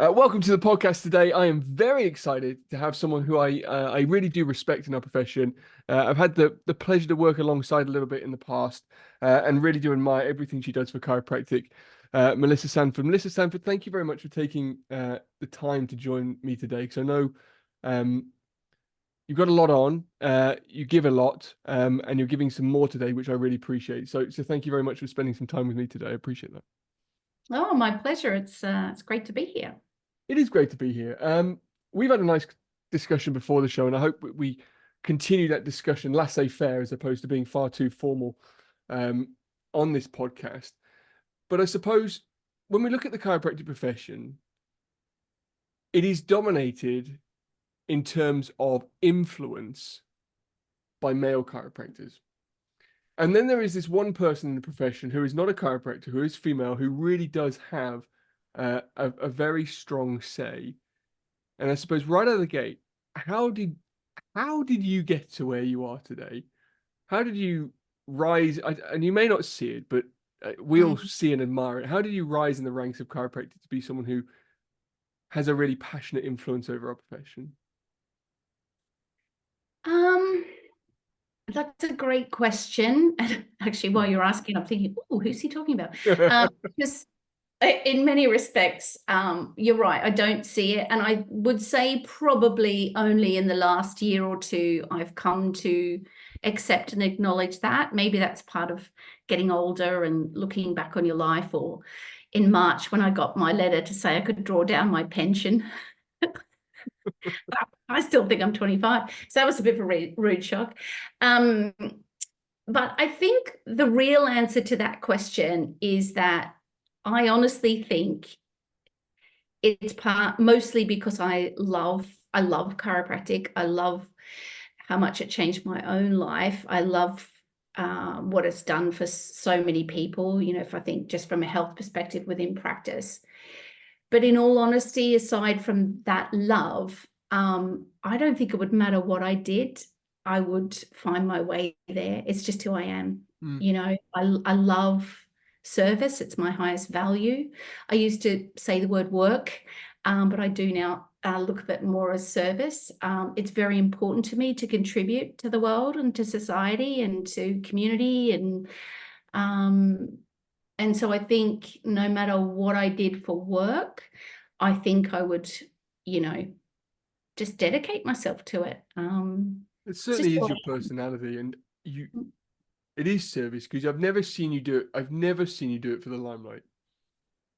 Welcome to the podcast today. I am very excited to have someone who I really do respect in our profession. I've had the pleasure to work alongside a little bit in the past, and really do admire everything she does for chiropractic. Melissa Sandford. Melissa Sandford, thank you very much for taking the time to join me today, because I know you've got a lot on, you give a lot, and you're giving some more today, which I really appreciate. So thank you very much for spending some time with me today. I appreciate that. Oh, my pleasure. It's great to be here. It is great to be here. We've had a nice discussion before the show, and I hope we continue that discussion laissez-faire as opposed to being far too formal on this podcast. But I suppose when we look at the chiropractic profession, it is dominated in terms of influence by male chiropractors. And then there is this one person in the profession who is not a chiropractor, who is female, who really does have a very strong say. And I suppose right out of the gate, how did you get to where you are today? How did you rise? And you may not see it, but we all see and admire it. How did you rise in the ranks of chiropractic to be someone who has a really passionate influence over our profession? Um, that's a great question. And actually, while you're asking, I'm thinking, oh, who's he talking about? Because in many respects, you're right. I don't see it. And I would say probably only in the last year or two, I've come to accept and acknowledge that. Maybe that's part of getting older and looking back on your life. Or in March, when I got my letter to say I could draw down my pension. I still think I'm 25. So that was a bit of a rude shock. But I think the real answer to that question is that I honestly think it's mostly because I love chiropractic. I love how much it changed my own life. I love what it's done for so many people, if I think just from a health perspective within practice. But in all honesty, aside from that love, I don't think it would matter what I did. I would find my way there. It's just who I am. I love service. It's my highest value. I used to say the word work, but I do now look at it more as service. It's very important to me to contribute to the world and to society and to community. And so I think no matter what I did for work, I think I would, just dedicate myself to it. It certainly is your personality, and it is service, because I've never seen you do it. I've never seen you do it for the limelight.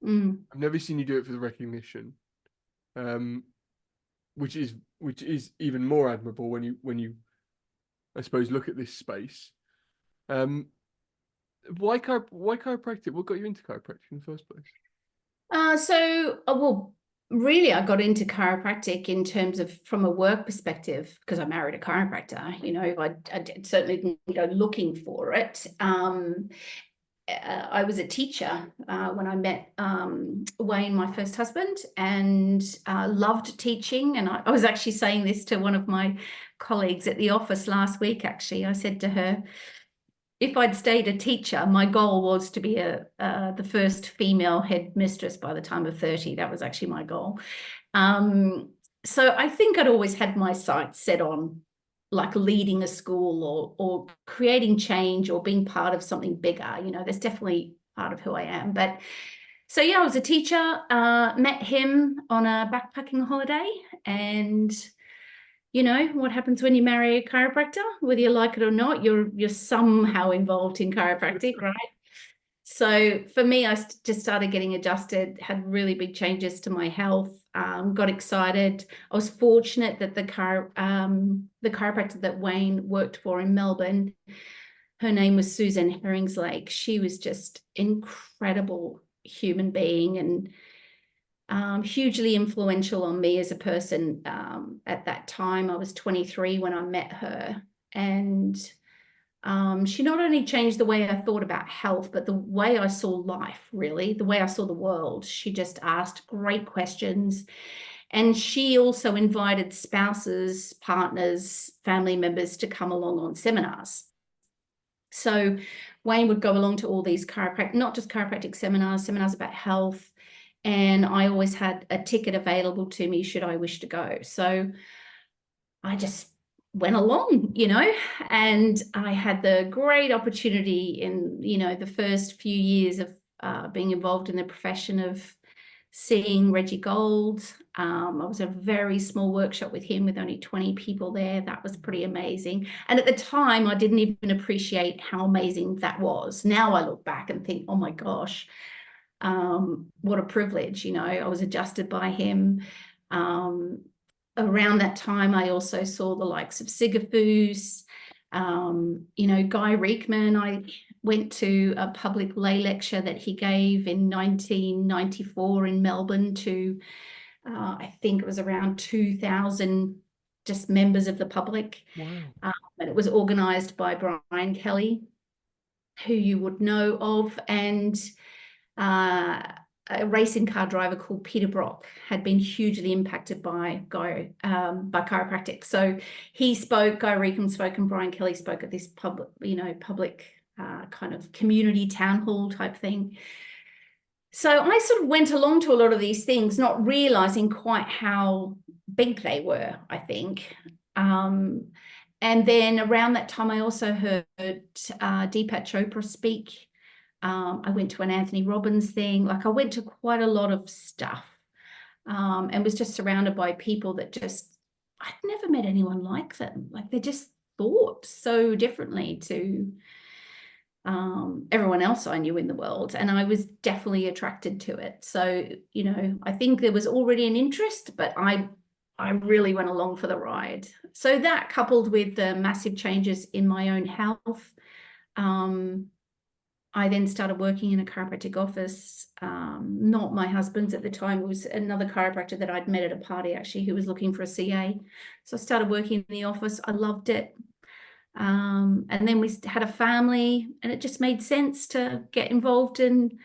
I've never seen you do it for the recognition, which is even more admirable when you I suppose look at this space. Why chiropractic? What got you into chiropractic in the first place? Well, really, I got into chiropractic in terms of from a work perspective because I married a chiropractor. I certainly didn't go looking for it. I was a teacher when I met Wayne, my first husband, and loved teaching. And I was actually saying this to one of my colleagues at the office last week, actually. I said to her, if I'd stayed a teacher, my goal was to be the first female headmistress by the time of 30. That was actually my goal. So I think I'd always had my sights set on like leading a school or creating change or being part of something bigger. That's definitely part of who I am. But so yeah, I was a teacher, met him on a backpacking holiday, and what happens when you marry a chiropractor, whether you like it or not, you're somehow involved in chiropractic, right? So for me, I just started getting adjusted, had really big changes to my health, got excited. I was fortunate that the chiropractor that Wayne worked for in Melbourne, her name was Susan Herringslake. She was just incredible human being and hugely influential on me as a person. At that time, I was 23 when I met her, and she not only changed the way I thought about health, but the way I saw life, really, the way I saw the world. She just asked great questions, and she also invited spouses, partners, family members to come along on seminars. So Wayne would go along to all these not just chiropractic seminars about health. and I always had a ticket available to me should I wish to go. So I just went along, and I had the great opportunity in, the first few years of being involved in the profession of seeing Reggie Gold. I was a very small workshop with him with only 20 people there. That was pretty amazing. And at the time, I didn't even appreciate how amazing that was. Now I look back and think, oh my gosh, what a privilege. I was adjusted by him. Around that time, I also saw the likes of Sigafus, Guy Reekman. I went to a public lay lecture that he gave in 1994 in Melbourne to, I think it was around 2,000 just members of the public. Wow. And it was organised by Brian Kelly, who you would know of, and a racing car driver called Peter Brock had been hugely impacted by chiropractic. So he spoke, Guy Reekman spoke, and Brian Kelly spoke at this public kind of community town hall type thing. So I sort of went along to a lot of these things, not realizing quite how big they were, I think. And then around that time, I also heard Deepak Chopra speak. I went to an Anthony Robbins thing. Like, I went to quite a lot of stuff, and was just surrounded by people that just, I'd never met anyone like them. Like, they just thought so differently to everyone else I knew in the world. And I was definitely attracted to it. So, I think there was already an interest, but I really went along for the ride. So that, coupled with the massive changes in my own health, I then started working in a chiropractic office, not my husband's at the time. It was another chiropractor that I'd met at a party, actually, who was looking for a CA. So I started working in the office. I loved it. And then we had a family, and it just made sense to get involved in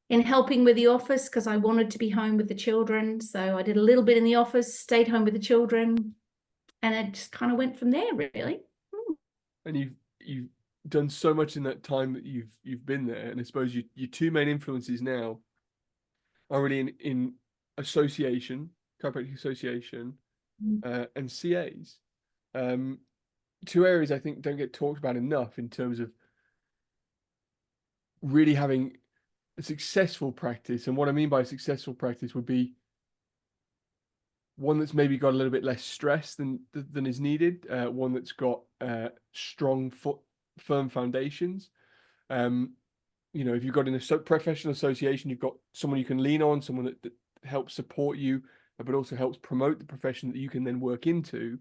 helping with the office, because I wanted to be home with the children. So I did a little bit in the office, stayed home with the children, and it just kind of went from there, really. And you've done so much in that time that you've been there, and I suppose your two main influences now are really in association, chiropractic association, and CAs. Two areas I think don't get talked about enough in terms of really having a successful practice. And what I mean by a successful practice would be one that's maybe got a little bit less stress than is needed, one that's got strong firm foundations. If you've got in a professional association, you've got someone you can lean on, someone that helps support you, but also helps promote the profession that you can then work into.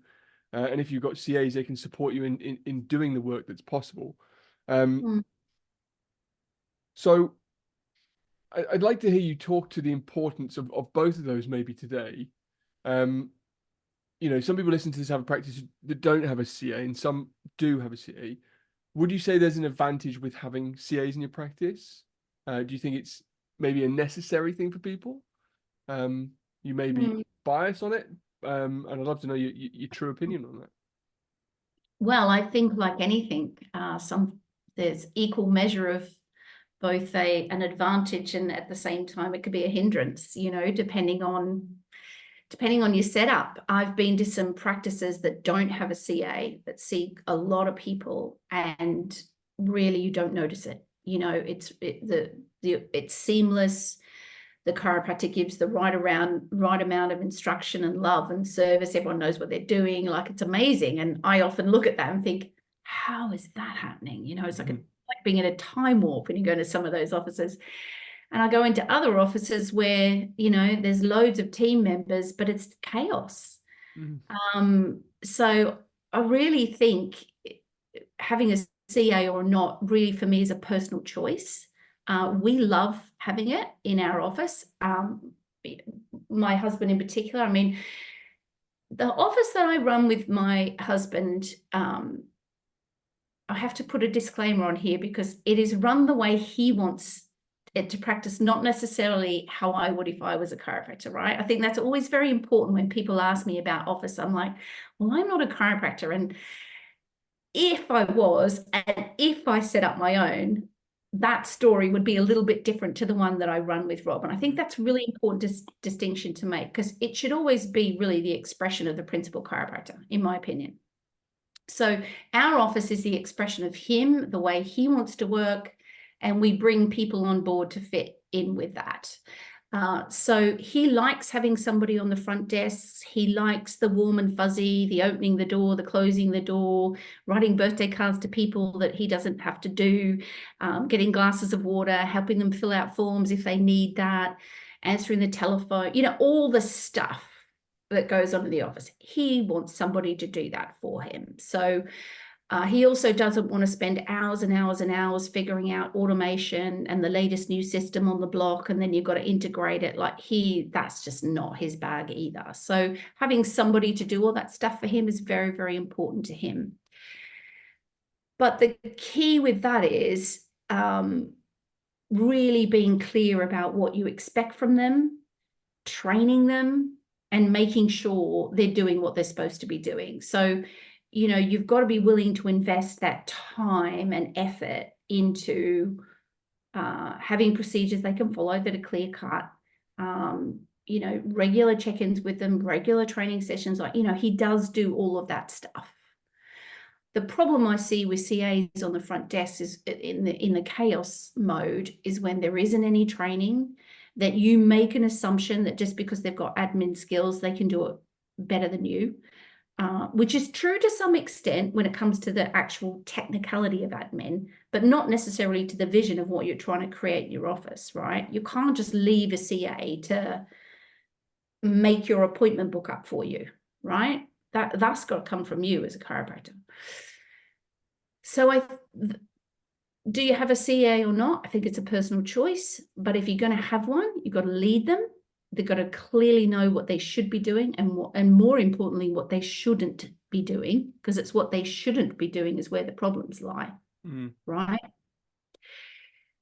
And if you've got CAs, they can support you in doing the work that's possible. So I'd like to hear you talk to the importance of both of those maybe today. Some people listen to this have a practice that don't have a CA, and some do have a CA. Would you say there's an advantage with having CAs in your practice? Do you think it's maybe a necessary thing for people? You may be biased on it, and I'd love to know your true opinion on that. Well, I think, like anything, there's equal measure of both an advantage, and at the same time it could be a hindrance, depending on your setup. I've been to some practices that don't have a CA that see a lot of people, and really you don't notice it. It's seamless. The chiropractic gives the right amount of instruction and love and service. Everyone knows what they're doing. Like, it's amazing. And I often look at that and think, how is that happening? It's like being in a time warp when you go to some of those offices. And I go into other offices where, there's loads of team members, but it's chaos. So I really think having a CA or not, really for me, is a personal choice. We love having it in our office. My husband in particular, the office that I run with my husband, I have to put a disclaimer on here, because it is run the way he wants it to practice, not necessarily how I would if I was a chiropractor, right? I think that's always very important when people ask me about office. I'm like, well, I'm not a chiropractor. And if I was, and if I set up my own, that story would be a little bit different to the one that I run with Rob. And I think that's really important distinction to make, because it should always be really the expression of the principal chiropractor, in my opinion. So our office is the expression of him, the way he wants to work, and we bring people on board to fit in with that. So he likes having somebody on the front desk. He likes the warm and fuzzy, the opening the door, the closing the door, writing birthday cards to people that he doesn't have to do, getting glasses of water, helping them fill out forms if they need that, answering the telephone, all the stuff that goes on in the office. He wants somebody to do that for him. So he also doesn't want to spend hours and hours and hours figuring out automation and the latest new system on the block, and then you've got to integrate it. That's just not his bag either. So having somebody to do all that stuff for him is very, very important to him. But the key with that is really being clear about what you expect from them, training them, and making sure they're doing what they're supposed to be doing. So you've got to be willing to invest that time and effort into having procedures they can follow that are clear cut, regular check-ins with them, regular training sessions. He does do all of that stuff. The problem I see with CAs on the front desk is in the chaos mode is when there isn't any training, that you make an assumption that just because they've got admin skills, they can do it better than you. Which is true to some extent when it comes to the actual technicality of admin, but not necessarily to the vision of what you're trying to create in your office, right? You can't just leave a CA to make your appointment book up for you, right? That's got to come from you as a chiropractor. So do you have a CA or not? I think it's a personal choice, but if you're going to have one, you've got to lead them. They've got to clearly know what they should be doing, and more importantly, what they shouldn't be doing, because it's what they shouldn't be doing is where the problems lie, right?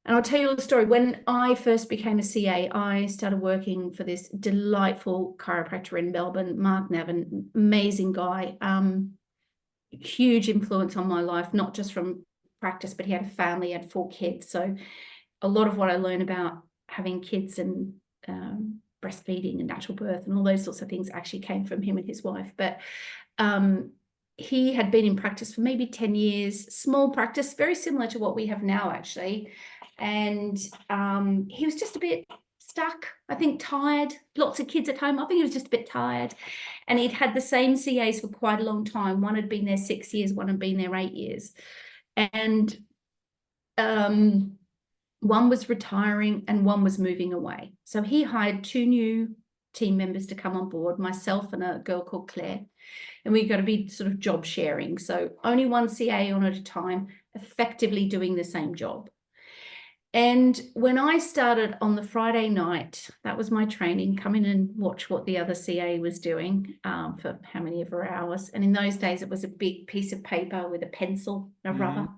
And I'll tell you a story. When I first became a CA, I started working for this delightful chiropractor in Melbourne, Mark Navin, amazing guy, huge influence on my life, not just from practice, but he had a family, he had 4 kids. So a lot of what I learned about having kids and breastfeeding and natural birth and all those sorts of things actually came from him and his wife. But he had been in practice for maybe 10 years, small practice, very similar to what we have now, actually. And he was just a bit stuck, I think, tired, lots of kids at home. I think he was just a bit tired. And he'd had the same CAs for quite a long time. One had been there 6 years, one had been there 8 years. And one was retiring and one was moving away. So he hired 2 new team members to come on board, myself and a girl called Claire. And we got to be sort of job sharing. So only one CA on at a time, effectively doing the same job. And when I started on the Friday night, that was my training, come in and watch what the other CA was doing for how many of her hours. And in those days, it was a big piece of paper with a pencil, a rubber.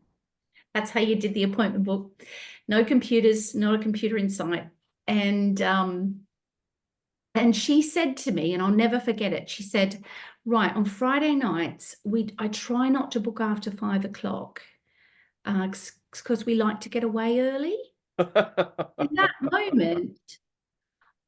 That's how you did the appointment book. No computers, not a computer in sight. And she said to me, and I'll never forget it, she said, right, on Friday nights, I try not to book after 5 o'clock because we like to get away early. In that moment,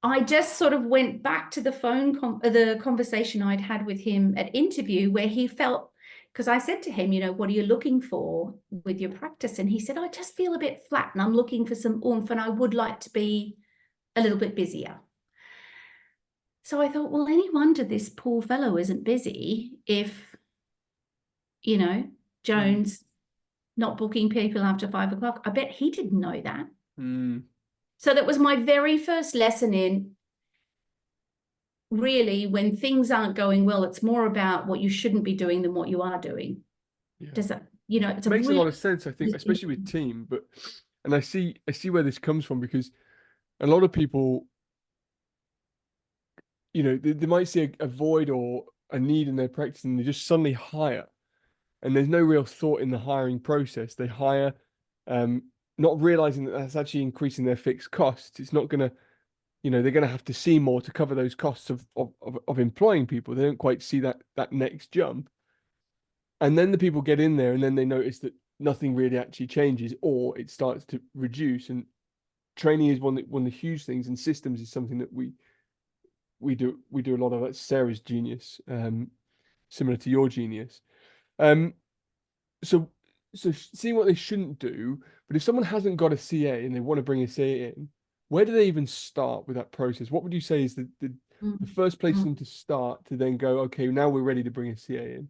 I just sort of went back to the conversation I'd had with him at interview, where he felt, because I said to him, what are you looking for with your practice? And he said, I just feel a bit flat and I'm looking for some oomph and I would like to be a little bit busier. So I thought, well, any wonder this poor fellow isn't busy if, Jones not booking people after 5 o'clock. I bet he didn't know that. So that was my very first lesson in, really, when things aren't going well, it's more about what you shouldn't be doing than what you are doing. Does that, it makes a lot of sense, I think, especially with team. And I see where this comes from, because a lot of people, they might see a void or a need in their practice and they just suddenly hire, and there's no real thought in the hiring process. They hire, not realizing that that's actually increasing their fixed costs. It's not going to, they're going to have to see more to cover those costs of employing people. They don't quite see that next jump. And then the people get in there and then they notice that nothing really actually changes, or it starts to reduce. And training is one of the huge things, and systems is something that we do a lot of. That's Sarah's genius, similar to your genius. Um, so seeing what they shouldn't do, but if someone hasn't got a CA and they want to bring a CA in, where do they even start with that process? What would you say is the first place for them to start to then go, okay, now we're ready to bring a CA in?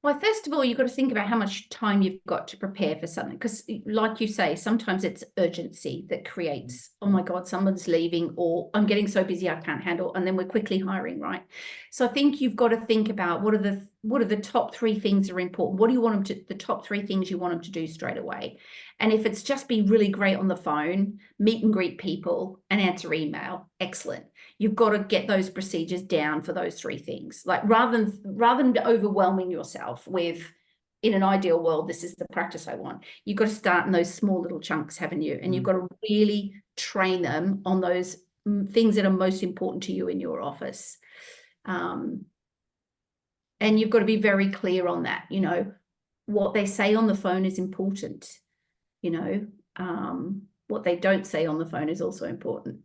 Well, first of all, you've got to think about how much time you've got to prepare for something. Because, like you say, sometimes it's urgency that creates, oh my God, someone's leaving, or I'm getting so busy I can't handle, and then we're quickly hiring, right? So I think you've got to think about what are the top 3 things that are important. What do you want them to, the top 3 things you want them to do straight away? And if it's just be really great on the phone, meet and greet people, and answer email, excellent. You've got to get those procedures down for those 3 things. Like rather than overwhelming yourself with, in an ideal world, this is the practice I want. You've got to start in those small little chunks, haven't you? And you've got to really train them on those things that are most important to you in your office. And you've got to be very clear on that. You know, what they say on the phone is important. You know, what they don't say on the phone is also important.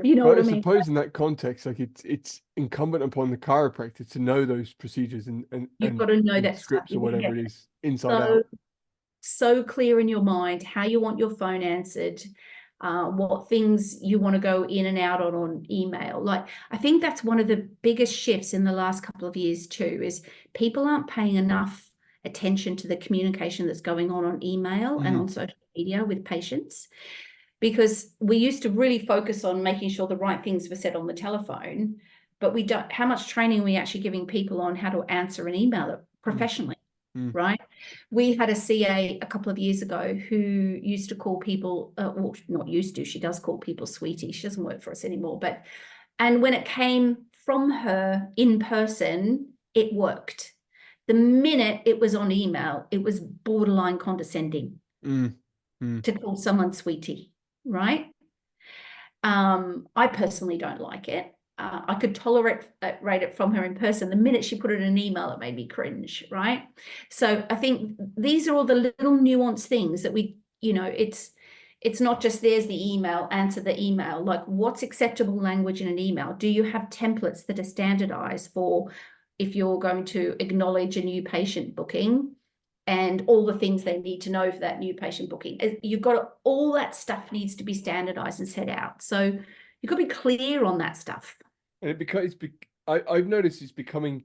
You know But what I I mean? suppose in that context, like it's incumbent upon the chiropractor to know those procedures You've got to know and that stuff. scripts or You've got to whatever get it is inside so out. so clear in your mind how you want your phone answered, what things you want to go in and out on email. Like, I think that's one of the biggest shifts in the last couple of years too, is people aren't paying enough attention to the communication that's going on email and on social media with patients, because we used to really focus on making sure the right things were said on the telephone, but we don't, how much training are we actually giving people on how to answer an email professionally? Right. We had a CA a couple of years ago who used to call people, well, not used to, she does call people sweetie. She doesn't work for us anymore. And when it came from her in person, it worked. The minute it was on email, it was borderline condescending to call someone sweetie, right? I personally don't like it. I could tolerate it from her in person. The minute she put it in an email, it made me cringe, right? So I think these are all the little nuanced things that we, you know, it's not just there's the email, answer the email. Like, what's acceptable language in an email? Do you have templates that are standardized for if you're going to acknowledge a new patient booking, and all the things they need to know for that new patient booking? You've got all that stuff needs to be standardized and set out. So you've got to be clear on that stuff. And I've noticed it's becoming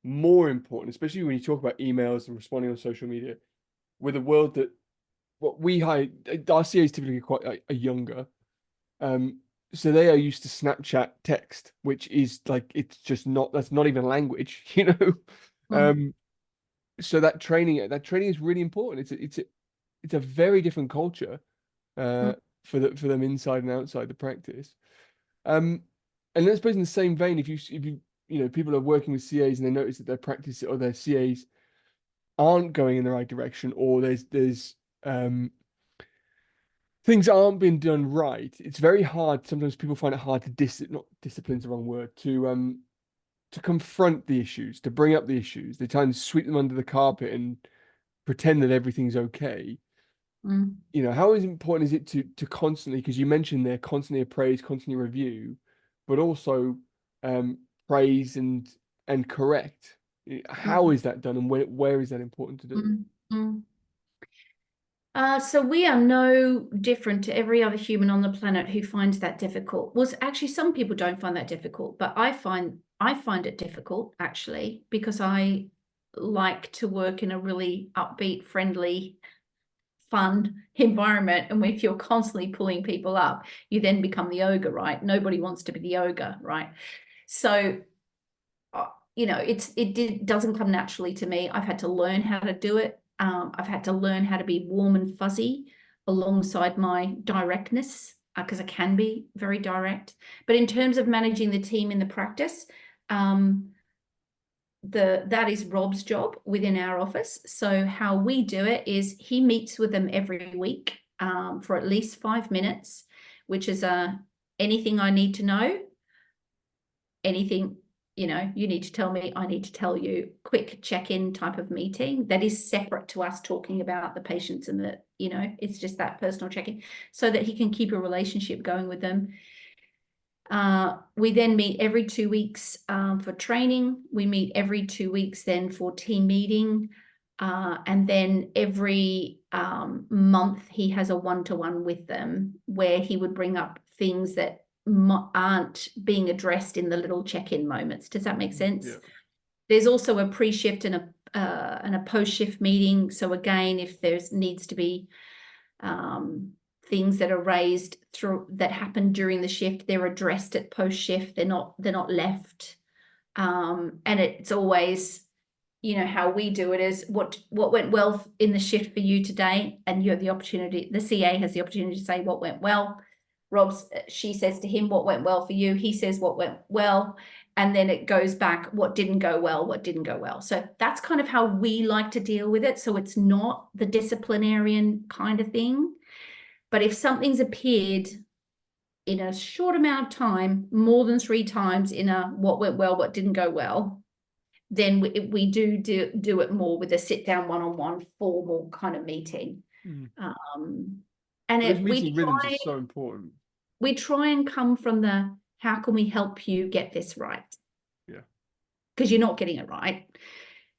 more important, especially when you talk about emails and responding on social media, with a world that what we hire, our CAs typically quite a younger. So they are used to Snapchat text, which is like, it's just not, that's not even language, you know? So that training is really important. It's a very different culture for them inside and outside the practice. And I suppose in the same vein, if you know, people are working with CAs and they notice that their practice or their CAs aren't going in the right direction, or there's things aren't being done right, it's very hard. Sometimes people find it hard to not discipline's the wrong word, to confront the issues, to bring up the issues. They try and sweep them under the carpet and pretend that everything's okay. You know, how important is it to constantly, because you mentioned they're constantly appraise, constantly review, but also praise and correct? How is that done, and where is that important to do? So we are no different to every other human on the planet who finds that difficult. Well, actually, some people don't find that difficult, but I find it difficult, actually, because I like to work in a really upbeat, friendly, fun environment. And if you're constantly pulling people up, you then become the ogre, right? Nobody wants to be the ogre, right? So you know, it doesn't come naturally to me. I've had to learn how to do it. I've had to learn how to be warm and fuzzy alongside my directness, because I can be very direct. But in terms of managing the team in the practice, that is Rob's job within our office. So how we do it is he meets with them every week for at least 5 minutes, which is anything I need to know, anything you know, you need to tell me, I need to tell you, quick check-in type of meeting that is separate to us talking about the patients, and that, you know, it's just that personal check-in so that he can keep a relationship going with them. We then meet every 2 weeks for training. We meet every 2 weeks then for team meeting. And then every month he has a one-to-one with them where he would bring up things that aren't being addressed in the little check-in moments. Does that make sense? Yeah. There's also a pre-shift and a post-shift meeting. So again, if there's needs to be things that are raised through that happen during the shift, they're addressed at post-shift. They're not left. And it's always, you know, how we do it is what went well in the shift for you today, and you have the opportunity, the CA has the opportunity to say what went well. She says to him what went well for you, he says what went well, and then it goes back what didn't go well. So that's kind of how we like to deal with it. So it's not the disciplinarian kind of thing, but if something's appeared in a short amount of time, more than 3 times in a what went well, what didn't go well, then we do it more with a sit down one-on-one formal kind of meeting. And Those meeting rhythms are so important. We try and come from the, how can we help you get this right? Yeah. Because you're not getting it right.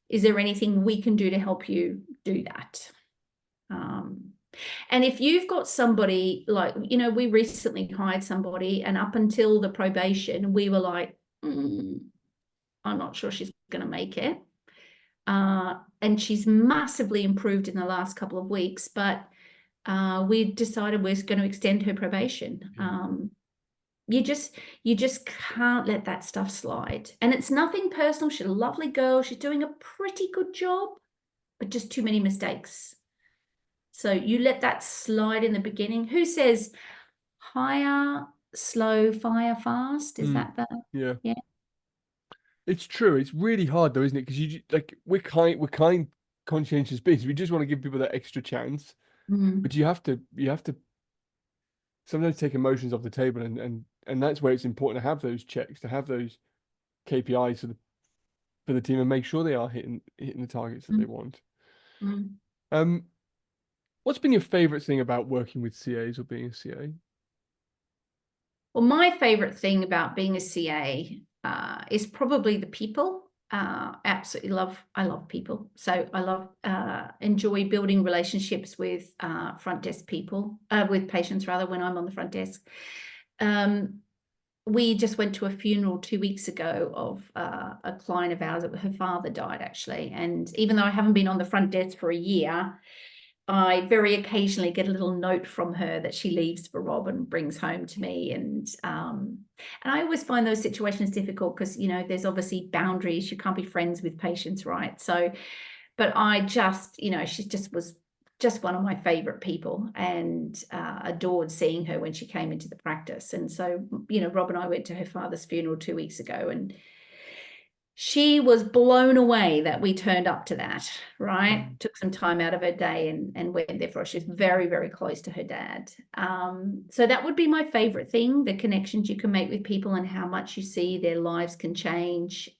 Is there anything we can do to help you do that? And if you've got somebody like, you know, we recently hired somebody, and up until the probation, we were like, I'm not sure she's going to make it. And she's massively improved in the last couple of weeks, but we decided we're going to extend her probation. You just can't let that stuff slide. And it's nothing personal. She's a lovely girl. She's doing a pretty good job, but just too many mistakes. So you let that slide in the beginning. Who says hire slow, fire fast? Is that the yeah? It's true. It's really hard though, isn't it? Because you like we're kind conscientious beings. We just want to give people that extra chance. But you have to sometimes take emotions off the table, and that's where it's important to have those checks, to have those KPIs for the team, and make sure they are hitting the targets that they want. What's been your favorite thing about working with CAs or being a CA? Well, my favorite thing about being a CA is probably the people. Absolutely I love people. So I enjoy building relationships with front desk people, with patients rather, when I'm on the front desk. We just went to a funeral 2 weeks ago of a client of ours. Her father died, actually. And even though I haven't been on the front desk for a year, I very occasionally get a little note from her that she leaves for Rob and brings home to me. And I always find those situations difficult because, you know, there's obviously boundaries. You can't be friends with patients, right? So, but I just, you know, she just was just one of my favorite people, and adored seeing her when she came into the practice. And so, you know, Rob and I went to her father's funeral 2 weeks ago, and she was blown away that we turned up to that, right? Took some time out of her day and went there for us. She's very, very close to her dad. So that would be my favorite thing, the connections you can make with people and how much you see their lives can change.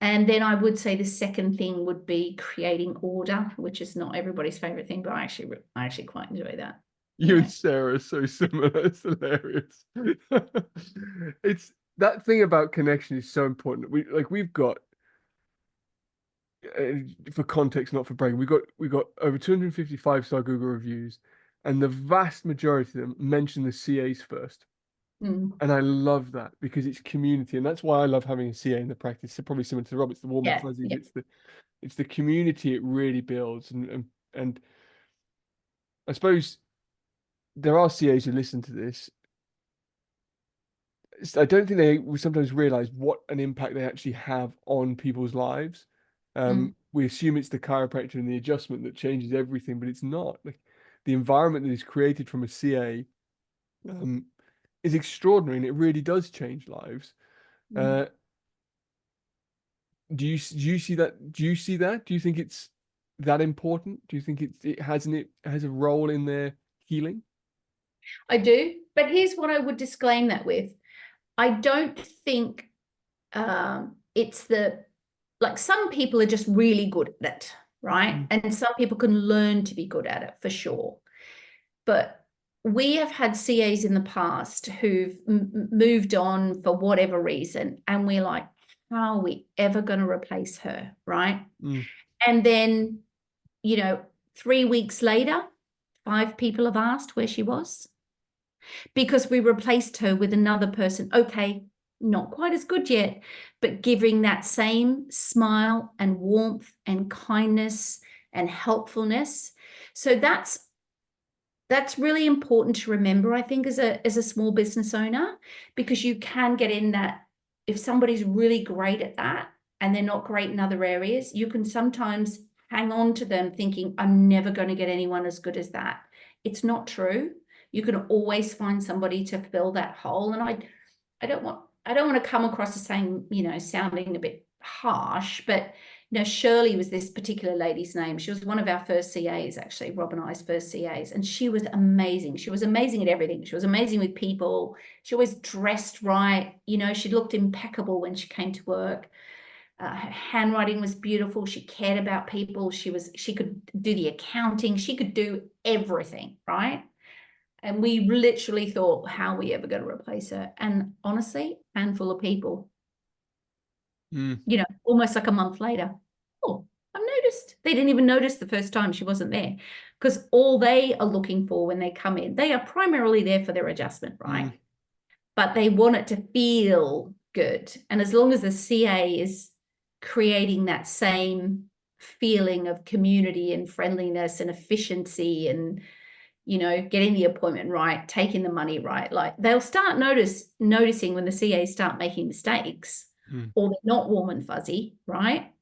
And then I would say the second thing would be creating order, which is not everybody's favorite thing, but I actually quite enjoy that. You and Sarah are so similar. It's hilarious. It's that thing about connection is so important. We've got for context, not for bragging, we got over 250 5-star Google reviews, and the vast majority of them mention the CAs first. And I love that because it's community, and that's why I love having a CA in the practice. So probably similar to Rob, it's the warm and fuzzies. It's the community it really builds, and I suppose there are CAs who listen to this. I don't think they sometimes realize what an impact they actually have on people's lives. We assume it's the chiropractor and the adjustment that changes everything, but it's not. Like the environment that is created from a CA is extraordinary, and it really does change lives. Do you see that? Do you see that? Do you think it's that important? Do you think it has a role in their healing? I do, but here's what I would disclaim that with. I don't think it's like some people are just really good at it, right? And some people can learn to be good at it for sure. But we have had CAs in the past who've moved on for whatever reason, and we're like, how are we ever going to replace her, right? And then, 3 weeks later, 5 people have asked where she was because we replaced her with another person. Okay, not quite as good yet, but giving that same smile and warmth and kindness and helpfulness. So that's really important to remember, I think, as a small business owner, because you can get in that if somebody's really great at that and they're not great in other areas, you can sometimes hang on to them thinking, I'm never going to get anyone as good as that. It's not true. You can always find somebody to fill that hole. And I don't want to come across as saying, sounding a bit harsh, but Shirley was this particular lady's name. She was one of our first CAs, actually, Rob and I's first CAs, and she was amazing. She was amazing at everything. She was amazing with people. She always dressed right. She looked impeccable when she came to work. Her handwriting was beautiful. She cared about people. She could do the accounting. She could do everything, right? And we literally thought, how are we ever going to replace her? And honestly, handful of people, almost like a month later. Oh, I've noticed. They didn't even notice the first time she wasn't there, because all they are looking for when they come in, they are primarily there for their adjustment, right? But they want it to feel good. And as long as the CA is creating that same feeling of community and friendliness and efficiency and, getting the appointment right, taking the money right, like they'll start noticing when the CAs start making mistakes or they're not warm and fuzzy, right?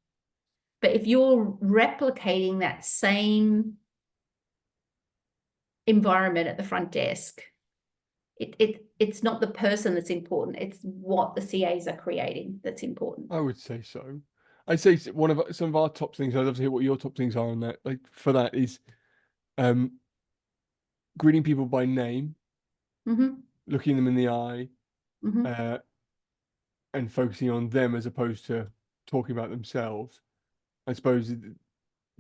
But if you're replicating that same environment at the front desk, it's not the person that's important. It's what the CAs are creating that's important. I would say so. I'd say some of our top things. I'd love to hear what your top things are on that. Like for that is, greeting people by name, looking them in the eye, and focusing on them as opposed to talking about themselves. I suppose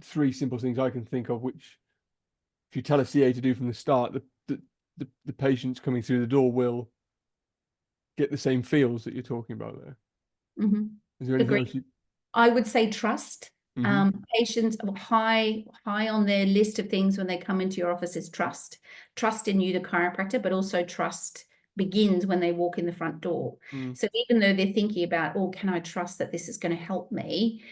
3 simple things I can think of, which if you tell a CA to do from the start, the patients coming through the door will get the same feels that you're talking about there. Is there anything else I would say trust. Patients high on their list of things when they come into your office is trust in you, the chiropractor, but also trust begins when they walk in the front door. So even though they're thinking about, oh, can I trust that this is going to help me?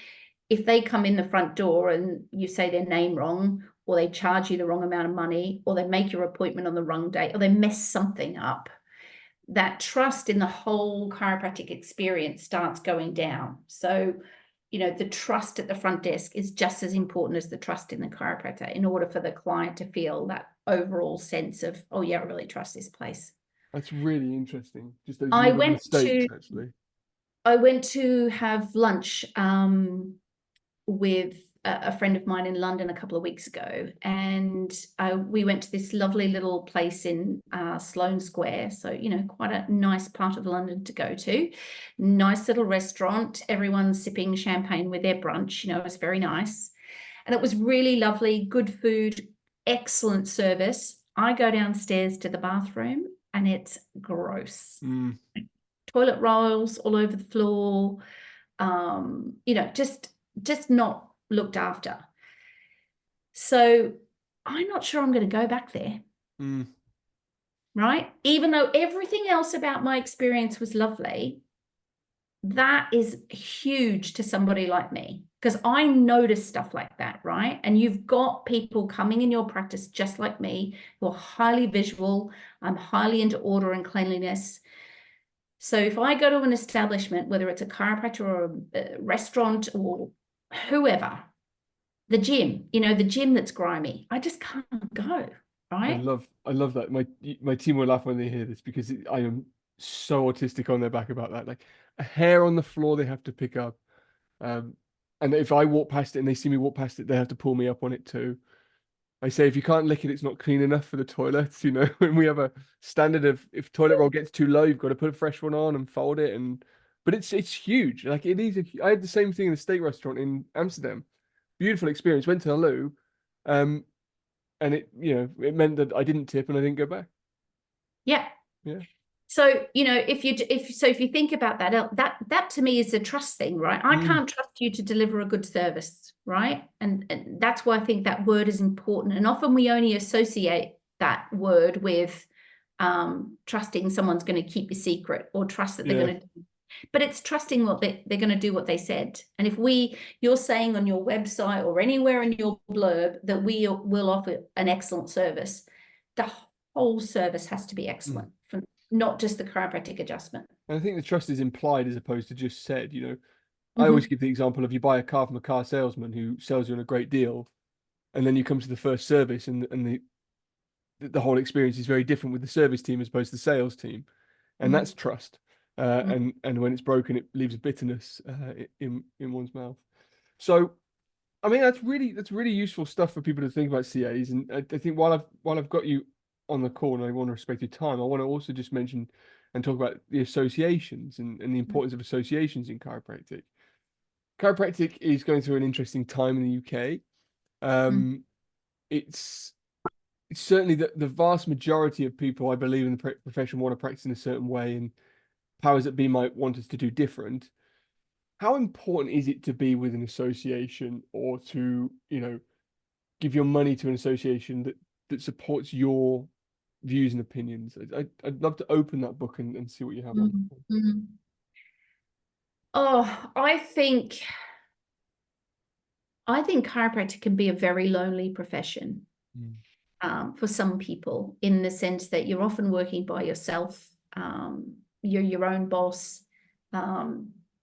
If they come in the front door and you say their name wrong, or they charge you the wrong amount of money, or they make your appointment on the wrong day, or they mess something up, that trust in the whole chiropractic experience starts going down. So, the trust at the front desk is just as important as the trust in the chiropractor in order for the client to feel that overall sense of, oh yeah, I really trust this place. That's really interesting. Just those little mistakes, actually. I went to have lunch with a friend of mine in London a couple of weeks ago, and we went to this lovely little place in Sloane Square, so quite a nice part of London to go to. Nice little restaurant, everyone's sipping champagne with their brunch. It was very nice, and it was really lovely, good food, excellent service. I go downstairs to the bathroom and it's gross. Toilet rolls all over the floor, just not looked after. So I'm not sure I'm going to go back there. Right? Even though everything else about my experience was lovely, that is huge to somebody like me, because I notice stuff like that, right? And you've got people coming in your practice just like me who are highly visual. I'm highly into order and cleanliness. So if I go to an establishment, whether it's a chiropractor or a restaurant or whoever, the gym that's grimy, I just can't go, right? I love that. My team will laugh when they hear this, because I am so autistic on their back about that. Like a hair on the floor they have to pick up. And if I walk past it and they see me walk past it, they have to pull me up on it too. I say if you can't lick it, it's not clean enough for the toilets, you know. And we have a standard of if toilet roll gets too low, you've got to put a fresh one on and fold it. And but it's huge. Like it is. I had the same thing in a steak restaurant in Amsterdam. Beautiful experience. Went to the loo, um, and it meant that I didn't tip and I didn't go back. Yeah. Yeah. So, if you think about that to me is a trust thing, right? I can't trust you to deliver a good service, right? And that's why I think that word is important. And often we only associate that word with trusting someone's going to keep your secret, or trust that they're Yeah. going to do. But it's trusting what they're going to do what they said. And if you're saying on your website or anywhere in your blurb that we will offer an excellent service, the whole service has to be excellent, from not just the chiropractic adjustment. And I think the trust is implied as opposed to just said, you know. I always give the example of you buy a car from a car salesman who sells you on a great deal, and then you come to the first service and the whole experience is very different with the service team as opposed to the sales team. And that's trust. And when it's broken, it leaves a bitterness in one's mouth. So I mean that's really useful stuff for people to think about CAs. And I think while I've got you on the call and I want to respect your time, I want to also just mention and talk about the associations and the importance of associations in chiropractic. Chiropractic is going through an interesting time in the UK. It's certainly the vast majority of people, I believe, in the profession want to practice in a certain way, and powers that be might want us to do different. How important is it to be with an association, or to, give your money to an association that supports your views and opinions? I'd love to open that book and see what you have on. Oh, I think chiropractic can be a very lonely profession for some people, in the sense that you're often working by yourself. You're your own boss.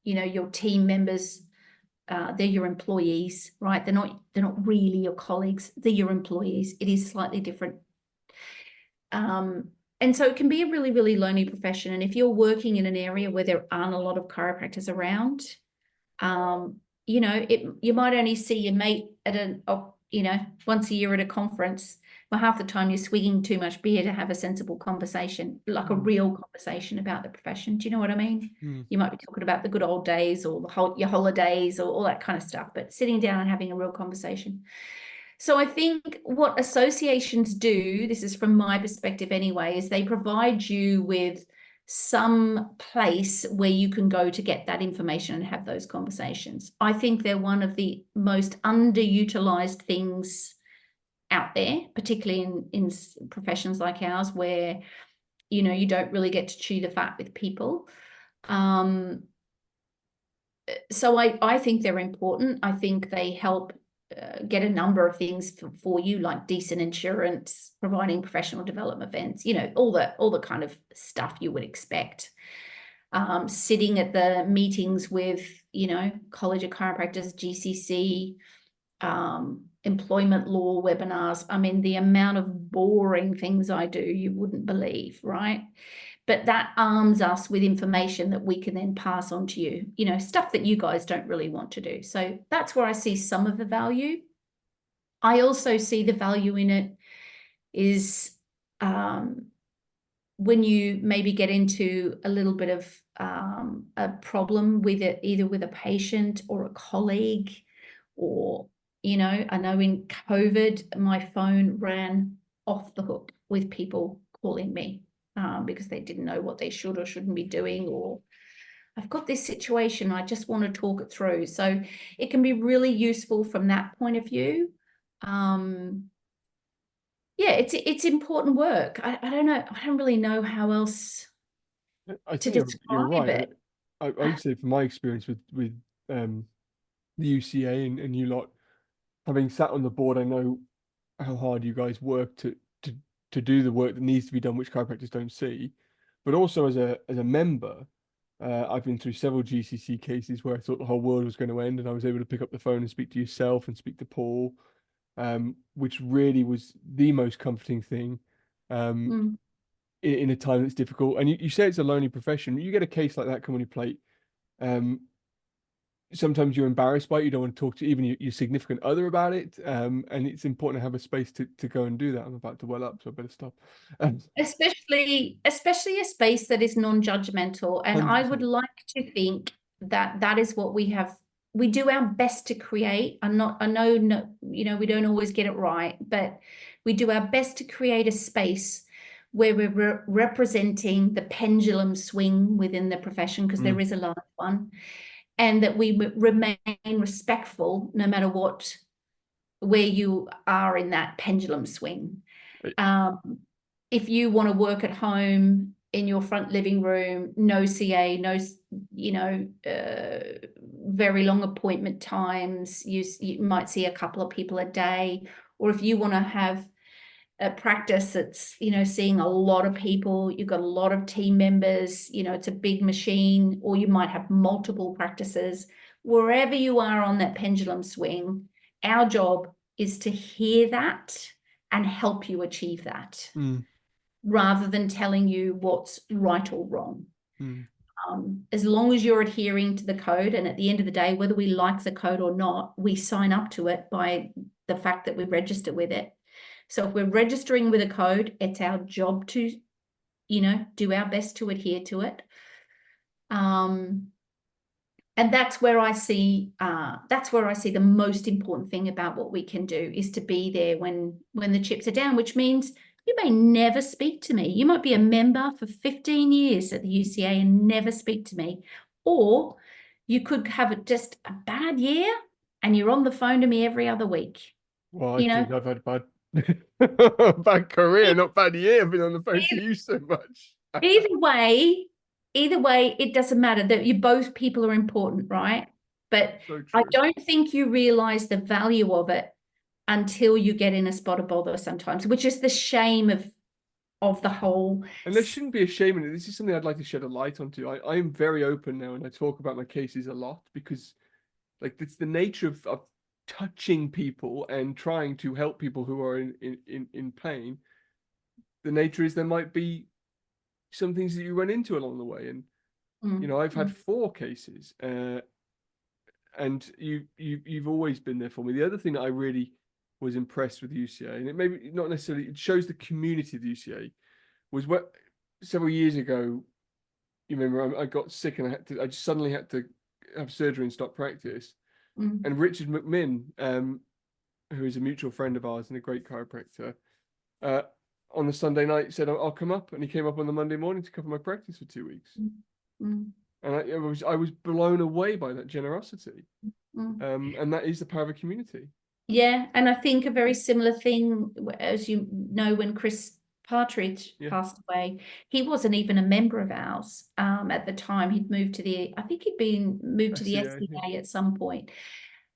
Your team members, they're your employees, right? They're not really your colleagues. They're your employees. It is slightly different. And so it can be a really, really lonely profession. And if you're working in an area where there aren't a lot of chiropractors around, you might only see your mate at once a year at a conference, but half the time you're swigging too much beer to have a sensible conversation, like a real conversation about the profession. Do you know what I mean? You might be talking about the good old days, or your holidays, or all that kind of stuff, but sitting down and having a real conversation. So I think what associations do, this is from my perspective anyway, is they provide you with some place where you can go to get that information and have those conversations. I think they're one of the most underutilized things out there, particularly in professions like ours, where you don't really get to chew the fat with people. So I think they're important. I think they help get a number of things for you, like decent insurance, providing professional development events, all the kind of stuff you would expect. Sitting at the meetings with, College of Chiropractors, GCC, employment law webinars. I mean, the amount of boring things I do, you wouldn't believe, right? But that arms us with information that we can then pass on to you, stuff that you guys don't really want to do. So that's where I see some of the value. I also see the value in it is when you maybe get into a little bit of a problem with it, either with a patient or a colleague, or, I know in COVID, my phone ran off the hook with people calling me because they didn't know what they should or shouldn't be doing, or I've got this situation, I just want to talk it through. So it can be really useful from that point of view. Yeah, it's important work. I don't know. I don't really know how else I to think you're describe right. it. I would say from my experience with the UCA and you lot, having sat on the board, I know how hard you guys work to do the work that needs to be done, which chiropractors don't see. But also as a member, I've been through several GCC cases where I thought the whole world was going to end, and I was able to pick up the phone and speak to yourself and speak to Paul, which really was the most comforting thing in a time that's difficult. And you say it's a lonely profession. You get a case like that come on your plate. sometimes you're embarrassed by it. You don't want to talk to even your significant other about it. And it's important to have a space to go and do that. I'm about to well up, so I better stop. Especially a space that is non-judgmental. And I would 100%. like to think that that is what we do our best to create. I know, no, we don't always get it right, but we do our best to create a space where we're representing the pendulum swing within the profession, because there is a large one, and that we remain respectful no matter where you are in that pendulum swing. If you want to work at home in your front living room, no CA, no, very long appointment times, you might see a couple of people a day. Or if you want to have a practice that's, seeing a lot of people, you've got a lot of team members, it's a big machine, or you might have multiple practices. Wherever you are on that pendulum swing, our job is to hear that and help you achieve that, rather than telling you what's right or wrong. As long as you're adhering to the code, and at the end of the day, whether we like the code or not, we sign up to it by the fact that we register with it. So if we're registering with a code, it's our job to, do our best to adhere to it. And that's where I see the most important thing about what we can do is to be there when the chips are down, which means you may never speak to me. You might be a member for 15 years at the UCA and never speak to me. Or you could have just a bad year and you're on the phone to me every other week. Well, I think I've had bad career, not bad year. I've been on the phone to you so much. Either way, it doesn't matter. That you both people are important, right? But So I true. don't think you realize the value of it until you get in a spot of bother sometimes, which is the shame of the whole. And there shouldn't be a shame in it. This is something I'd like to shed a light onto. I am very open now, and I talk about my cases a lot because, like, it's the nature of touching people and trying to help people who are in pain. The nature is there might be some things that you run into along the way, and I've had 4 cases, and you've always been there for me. The other thing that I really was impressed with UCA, and it maybe not necessarily, it shows the community of the UCA, was what several years ago, you remember I got sick and I just suddenly had to have surgery and stop practice. And Richard McMinn, who is a mutual friend of ours and a great chiropractor, on the Sunday night said, I'll come up. And he came up on the Monday morning to cover my practice for 2 weeks. And I was blown away by that generosity. And that is the power of a community. Yeah, and I think a very similar thing, as you know, when Chris Partridge passed away, he wasn't even a member of ours at the time. He'd moved to the, I think he'd been moved to the SCA at some point.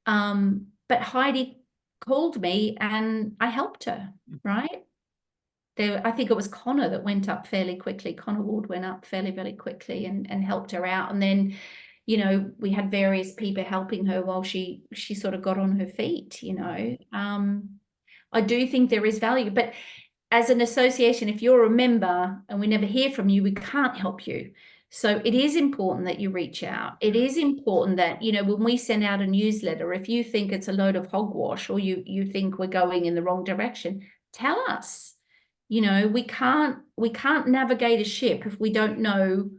But Heidi called me and I helped her, right? I think it was Connor that went up fairly quickly. Connor Ward went up fairly, very quickly and helped her out. And then, we had various people helping her while she sort of got on her feet, I do think there is value, but as an association, if you're a member and we never hear from you, we can't help you. So it is important that you reach out. It is important that, when we send out a newsletter, if you think it's a load of hogwash or you think we're going in the wrong direction, tell us. We can't navigate a ship if we don't know,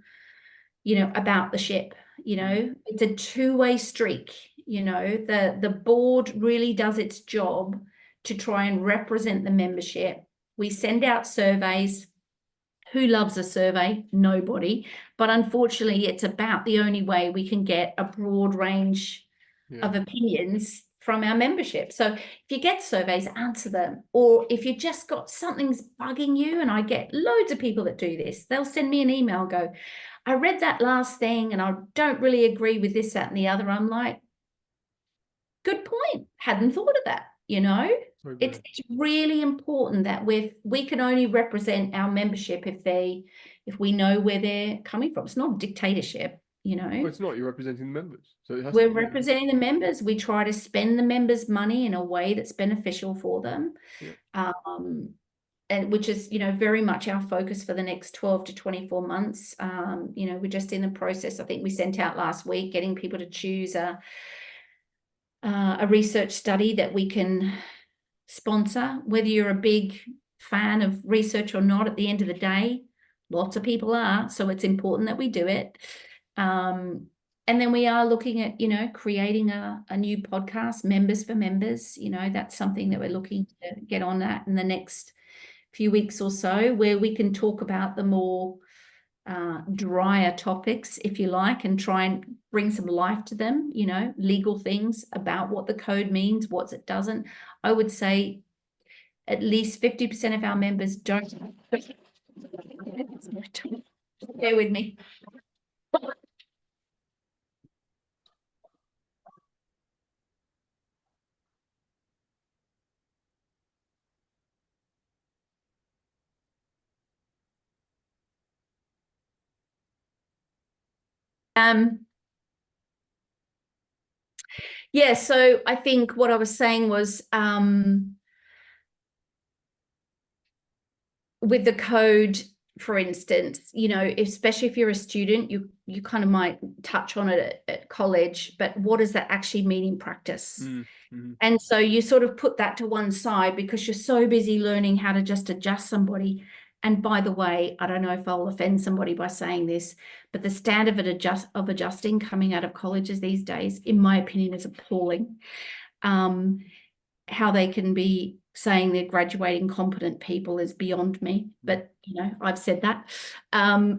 about the ship. It's a two-way streak. The board really does its job to try and represent the membership. We send out surveys. Who loves a survey? Nobody. But unfortunately, it's about the only way we can get a broad range of opinions from our membership. So if you get surveys, answer them. Or if you just got something's bugging you, and I get loads of people that do this, they'll send me an email, go, I read that last thing and I don't really agree with this, that, and the other. I'm like, good point. Hadn't thought of that, It's really important that we can only represent our membership if we know where they're coming from. It's not a dictatorship, Well, it's not. You're representing the members. So it has we're to be, representing the members. We try to spend the members' money in a way that's beneficial for them. which is, very much our focus for the next 12 to 24 months. We're just in the process. I think we sent out last week, getting people to choose a research study that we can sponsor. Whether you're a big fan of research or not, at the end of the day, lots of people are. So it's important that we do it. And then we are looking at, creating a new podcast, Members for Members. That's something that we're looking to get on that in the next few weeks or so, where we can talk about the more drier topics, if you like, and try and bring some life to them, legal things about what the code means, what it doesn't. I would say at least 50% of our members don't. Bear with me. Yeah, so I think what I was saying was with the code, for instance, especially if you're a student, you kind of might touch on it at college, but what does that actually mean in practice? Mm-hmm. And so you sort of put that to one side because you're so busy learning how to just adjust somebody. And by the way, I don't know if I'll offend somebody by saying this, but the standard of adjusting coming out of colleges these days, in my opinion, is appalling. How they can be saying they're graduating competent people is beyond me. But, I've said that. I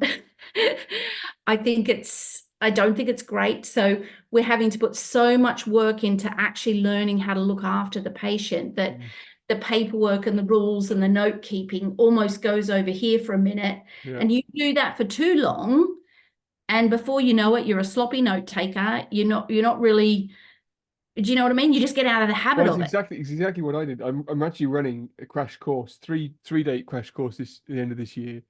don't think it's great. So we're having to put so much work into actually learning how to look after the patient that the paperwork and the rules and the note keeping almost goes over here for a minute. Yeah. And you do that for too long, and before you know it, you're a sloppy note taker. You're not really. Do you know what I mean? You just get out of the habit of it. It's exactly what I did. I'm actually running a crash course, three-day crash course at the end of this year.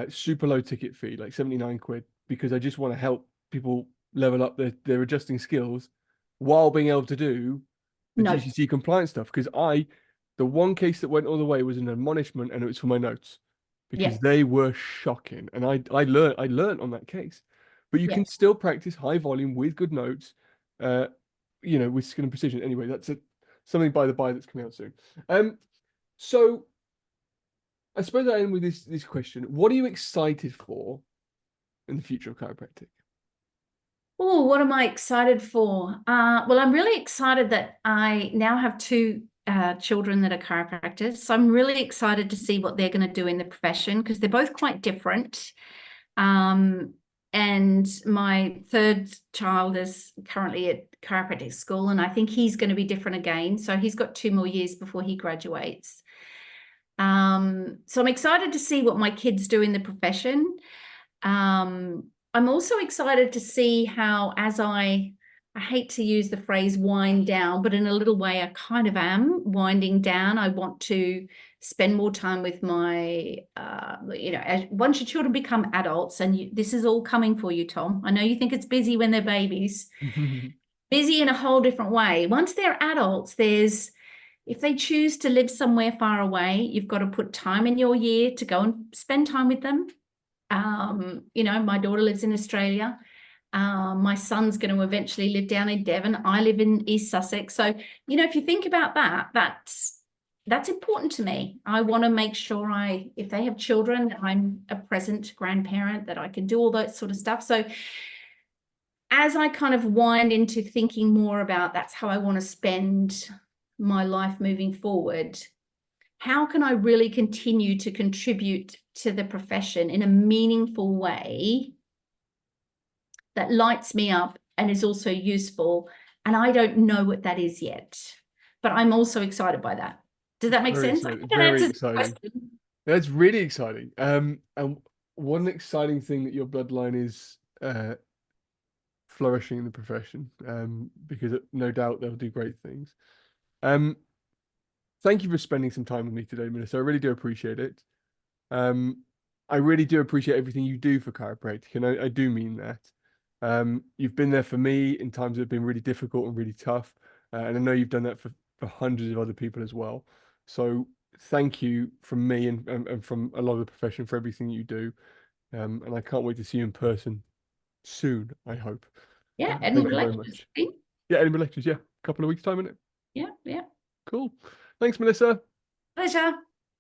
Super low ticket fee, like 79 quid, because I just want to help people level up their adjusting skills while being able to do the GCC compliance stuff. Because the one case that went all the way was an admonishment, and it was for my notes because they were shocking, and I learned on that case. But you can still practice high volume with good notes. With skill and precision. Anyway, that's something by the by that's coming out soon. So I suppose I end with this question: what are you excited for in the future of chiropractic? Oh, what am I excited for? Well, I'm really excited that I now have two children that are chiropractors. So I'm really excited to see what they're going to do in the profession, because they're both quite different. And my third child is currently at chiropractic school, and I think he's going to be different again. So he's got 2 more years before he graduates. So I'm excited to see what my kids do in the profession. I'm also excited to see how, as I hate to use the phrase wind down, but in a little way, I kind of am winding down. I want to spend more time with my, once your children become adults, and this is all coming for you, Tom. I know you think it's busy when they're babies, busy in a whole different way. Once they're adults, if they choose to live somewhere far away, you've got to put time in your year to go and spend time with them. My daughter lives in Australia. My son's going to eventually live down in Devon. I live in East Sussex. So, if you think about that, that's important to me. I want to make sure if they have children, that I'm a present grandparent, that I can do all that sort of stuff. So as I kind of wind into thinking more about that's how I want to spend my life moving forward, how can I really continue to contribute to the profession in a meaningful way that lights me up and is also useful? And I don't know what that is yet, but I'm also excited by that. Does that make sense? Very exciting. That's really exciting. And one exciting thing that your bloodline is flourishing in the profession, because no doubt they'll do great things. Thank you for spending some time with me today, Minister. I really do appreciate it. I really do appreciate everything you do for chiropractic, and I do mean that. You've been there for me in times that have been really difficult and really tough, and I know you've done that for hundreds of other people as well. So thank you from me and from a lot of the profession for everything you do. And I can't wait to see you in person soon, I hope. Yeah, Thank Edinburgh you very lectures. much. Yeah, Edinburgh lectures. Yeah, a couple of weeks' time, innit? Yeah, yeah. Cool. Thanks, Melissa. Pleasure.